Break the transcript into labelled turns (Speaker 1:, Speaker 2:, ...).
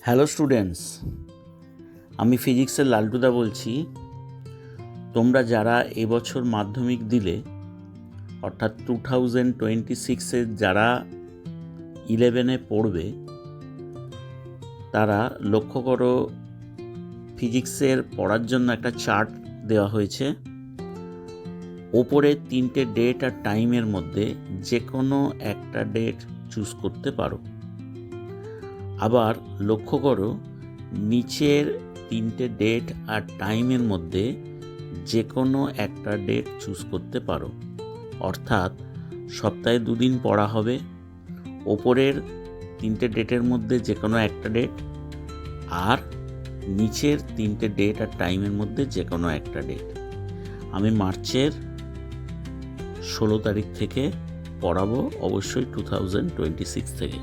Speaker 1: Hello students, আমি ফিজিক্সের লালটুদা বলছি। তোমরা যারা এবছর মাধ্যমিক দিলে, অর্থাৎ 2026-এ যারা 11-এ পড়বে, তারা লক্ষ্য করো, ফিজিক্সের পড়ার জন্য একটা চার্ট দেওয়া হয়েছে। ওপরে 3টে ডেট আর টাইমের মধ্যে যে কোনো একটা ডেট চুজ করতে পারো। আবার লক্ষ্য করো, নিচের 3টে ডেট আর টাইমের মধ্যে যে কোনো একটা ডেট চুজ করতে পারো। অর্থাৎ সপ্তাহে 2 দিন পড়া হবে, ওপরের 3টে ডেটের মধ্যে যে কোনো একটা ডেট, আর নিচের 3টে ডেট আর টাইমের মধ্যে যে কোনো একটা ডেট। আমি মার্চের 16 তারিখ থেকে পড়াবো, অবশ্যই 2026 থেকে।